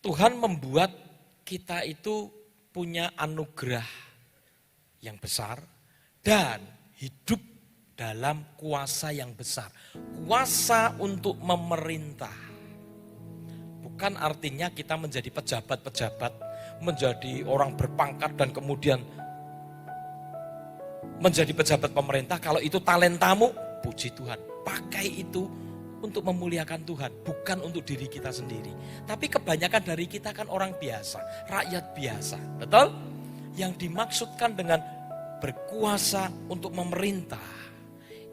Tuhan membuat kita itu punya anugerah yang besar dan hidup dalam kuasa yang besar. Kuasa untuk memerintah. Bukan artinya kita menjadi pejabat-pejabat, menjadi orang berpangkat dan kemudian menjadi pejabat pemerintah. Kalau itu talentamu, puji Tuhan. Pakai itu untuk memuliakan Tuhan, bukan untuk diri kita sendiri. Tapi kebanyakan dari kita kan orang biasa, rakyat biasa. Betul? Yang dimaksudkan dengan berkuasa untuk memerintah,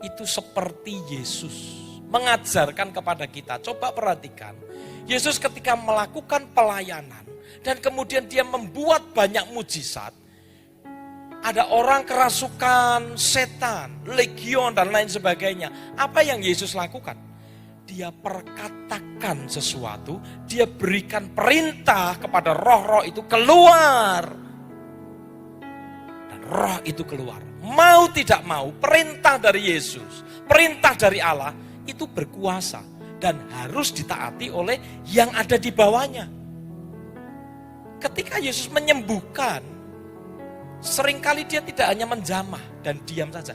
itu seperti Yesus mengajarkan kepada kita. Coba perhatikan, Yesus ketika melakukan pelayanan dan kemudian dia membuat banyak mujizat, ada orang kerasukan setan, legion dan lain sebagainya. Apa yang Yesus lakukan? Dia perkatakan sesuatu, dia berikan perintah kepada roh-roh itu keluar. Dan roh itu keluar. Mau tidak mau, perintah dari Yesus, perintah dari Allah itu berkuasa dan harus ditaati oleh yang ada di bawahnya. Ketika Yesus menyembuhkan, seringkali dia tidak hanya menjamah dan diam saja.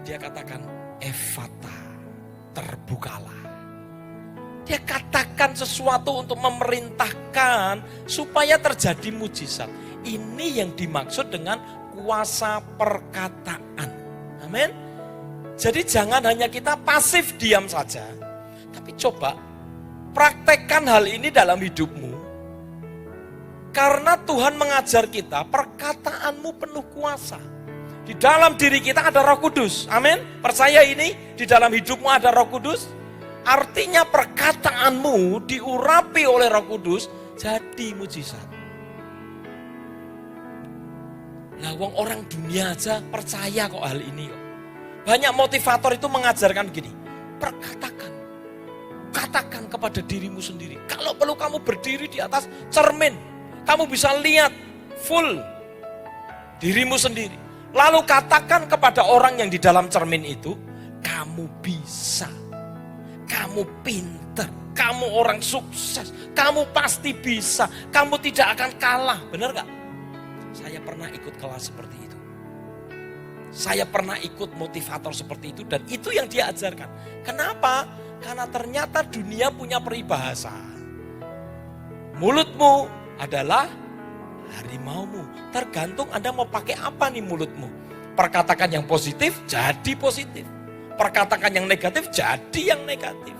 Dia katakan, Efata, terbukalah. Dia katakan sesuatu untuk memerintahkan supaya terjadi mujizat. Ini yang dimaksud dengan kuasa perkataan. Amin. Jadi jangan hanya kita pasif diam saja. Tapi coba praktekkan hal ini dalam hidupmu. Karena Tuhan mengajar kita, perkataanmu penuh kuasa. Di dalam diri kita ada Roh Kudus. Amin. Percaya ini, di dalam hidupmu ada Roh Kudus. Artinya perkataanmu diurapi oleh Roh Kudus, jadi mujizat. Lah wong orang dunia aja percaya kok hal ini kok. Banyak motivator itu mengajarkan gini, katakan kepada dirimu sendiri. Kalau perlu kamu berdiri di atas cermin, kamu bisa lihat full dirimu sendiri. Lalu katakan kepada orang yang di dalam cermin itu, kamu bisa, kamu pintar, kamu orang sukses, kamu pasti bisa, kamu tidak akan kalah. Benar gak? Saya pernah ikut kelas seperti itu. Saya pernah ikut motivator seperti itu dan itu yang dia ajarkan. Kenapa? Karena ternyata dunia punya peribahasa. Mulutmu adalah harimaumu. Tergantung Anda mau pakai apa nih mulutmu. Perkatakan yang positif, jadi positif. Perkatakan yang negatif, jadi yang negatif.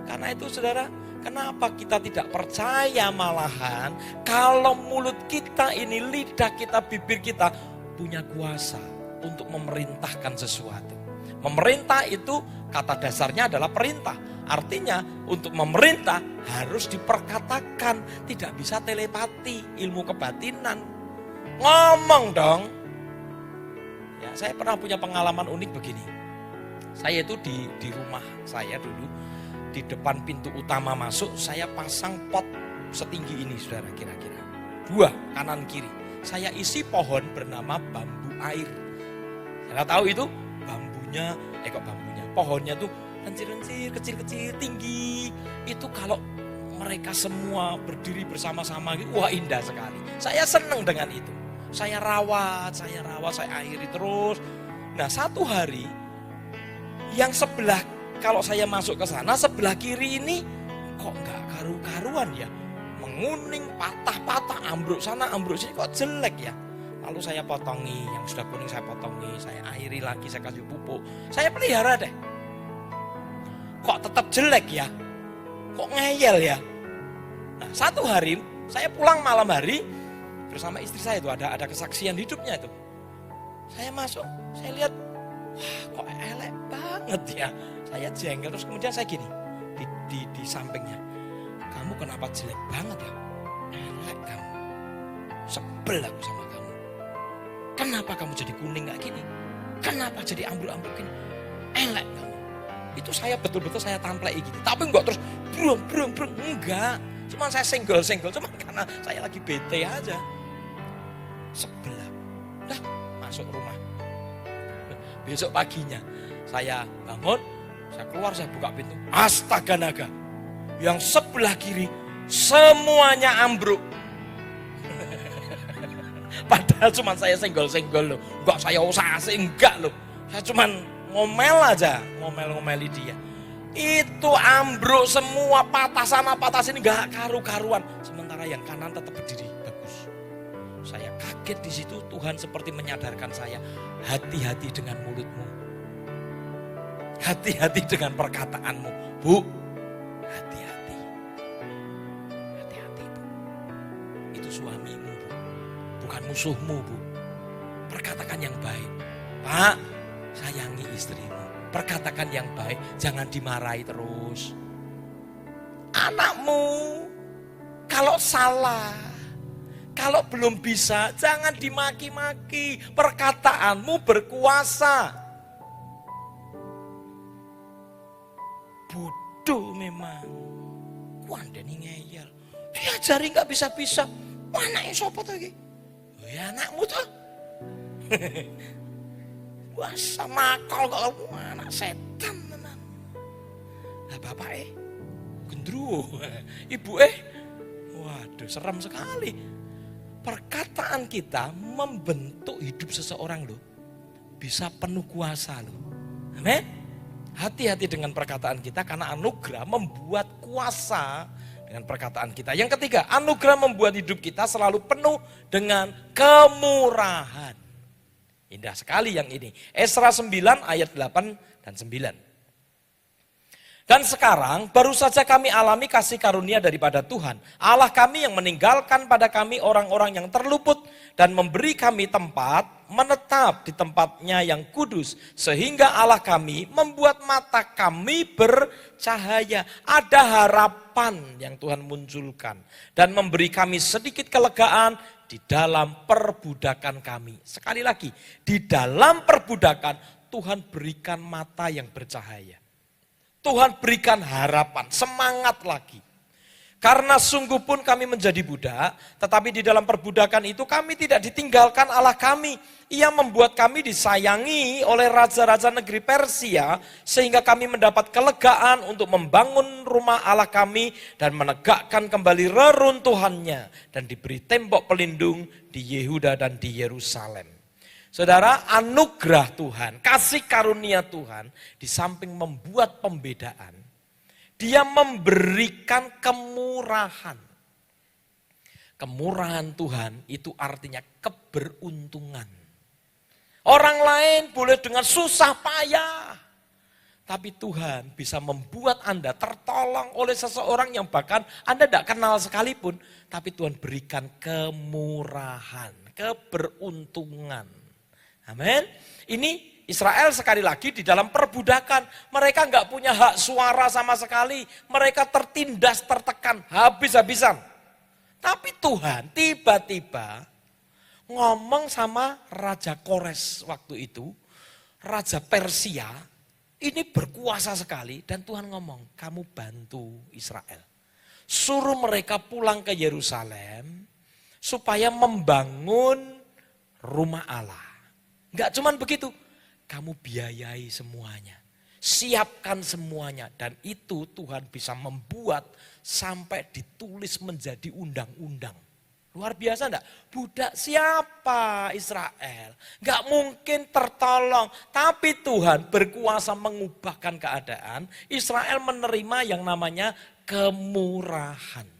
Karena itu saudara, kenapa kita tidak percaya malahan kalau mulut kita ini, lidah kita, bibir kita punya kuasa untuk memerintahkan sesuatu. Memerintah itu kata dasarnya adalah perintah. Artinya untuk memerintah harus diperkatakan, tidak bisa telepati, ilmu kebatinan. Ngomong dong. Ya, saya pernah punya pengalaman unik begini. Saya itu di rumah saya dulu, di depan pintu utama masuk, saya pasang pot setinggi ini saudara kira-kira. 2 kanan kiri. Saya isi pohon bernama bambu air. Saya tahu itu bambunya, pohonnya tuh lencir-lencir, kecil-kecil, tinggi. Itu kalau mereka semua berdiri bersama-sama, wah indah sekali. Saya senang dengan itu. Saya rawat, saya airi terus. Nah satu hari, yang sebelah, kalau saya masuk ke sana, sebelah kiri ini kok nggak karu-karuan ya. Menguning, patah-patah, ambruk sana, ambruk sini, kok jelek ya. Lalu saya potongi, yang sudah kuning saya potongi, saya airi lagi, saya kasih pupuk. Saya pelihara deh. Kok tetap jelek ya? Kok ngeyel ya? Nah, satu hari saya pulang malam hari bersama istri saya itu ada kesaksian hidupnya itu. Saya masuk, saya lihat, wah kok elek banget ya. Saya jengkel terus kemudian saya gini di sampingnya. Kamu kenapa jelek banget ya? Elek kamu. Sebel aku sama kamu. Kenapa kamu jadi kuning kayak gini? Kenapa jadi ambruk-ambruk gini? Elek kamu. Itu saya betul-betul saya tamplai gitu. Tapi enggak terus brung, enggak. Cuma saya senggol-senggol, cuma karena saya lagi bete aja. Sebelah. Dah, masuk rumah. Besok paginya saya bangun, saya keluar, saya buka pintu. Astaga naga. Yang sebelah kiri semuanya ambruk. Padahal cuma saya senggol-senggol loh, enggak saya usasi, enggak loh. Saya cuma ngomel aja, ngomel-ngomeli dia. Itu ambruk semua, patah sana patah sini, enggak karu-karuan. Sementara yang kanan tetap berdiri, bagus. Saya kaget di situ, Tuhan seperti menyadarkan saya, hati-hati dengan mulutmu. Hati-hati dengan perkataanmu, Bu. Hati-hati. Hati-hati, Bu. Itu suamimu, Bu. Bukan musuhmu, Bu. Perkatakan yang baik. Pak, sayangi istrimu. Perkatakan yang baik, jangan dimarahi terus. Anakmu, kalau salah, kalau belum bisa, jangan dimaki-maki. Perkataanmu berkuasa. Bodoh memang. Kuandani ngeyel. Diajari gak bisa-bisa. Anaknya siapa tuh? Ya anakmu tuh. Wah sama nakal kok anak setan tenan. Lah bapak gendruwo. Ibu waduh serem sekali. Perkataan kita membentuk hidup seseorang loh. Bisa penuh kuasa loh. Amin. Hati-hati dengan perkataan kita karena anugerah membuat kuasa dengan perkataan kita. Yang ketiga, anugerah membuat hidup kita selalu penuh dengan kemurahan. Indah sekali yang ini. Esra 9 ayat 8 dan 9. Dan sekarang baru saja kami alami kasih karunia daripada Tuhan. Allah kami yang meninggalkan pada kami orang-orang yang terluput dan memberi kami tempat menetap di tempatnya yang kudus. Sehingga Allah kami membuat mata kami bercahaya. Ada harapan yang Tuhan munculkan. Dan memberi kami sedikit kelegaan di dalam perbudakan kami. Sekali lagi, di dalam perbudakan Tuhan berikan mata yang bercahaya. Tuhan berikan harapan, semangat lagi. Karena sungguh pun kami menjadi budak, tetapi di dalam perbudakan itu kami tidak ditinggalkan Allah kami. Ia membuat kami disayangi oleh raja-raja negeri Persia, sehingga kami mendapat kelegaan untuk membangun rumah Allah kami dan menegakkan kembali reruntuhannya. Dan diberi tembok pelindung di Yehuda dan di Yerusalem. Saudara, anugerah Tuhan, kasih karunia Tuhan, di samping membuat pembedaan, dia memberikan kemurahan. Kemurahan Tuhan itu artinya keberuntungan. Orang lain boleh dengan susah payah, tapi Tuhan bisa membuat Anda tertolong oleh seseorang yang bahkan Anda tidak kenal sekalipun, tapi Tuhan berikan kemurahan, keberuntungan. Amin. Ini Israel sekali lagi di dalam perbudakan. Mereka nggak punya hak suara sama sekali. Mereka tertindas, tertekan, habis-habisan. Tapi Tuhan tiba-tiba ngomong sama Raja Kores waktu itu. Raja Persia, ini berkuasa sekali. Dan Tuhan ngomong, kamu bantu Israel. Suruh mereka pulang ke Yerusalem supaya membangun rumah Allah. Enggak cuman begitu, kamu biayai semuanya, siapkan semuanya. Dan itu Tuhan bisa membuat sampai ditulis menjadi undang-undang. Luar biasa enggak? Budak siapa Israel? Enggak mungkin tertolong. Tapi Tuhan berkuasa mengubahkan keadaan. Israel menerima yang namanya kemurahan.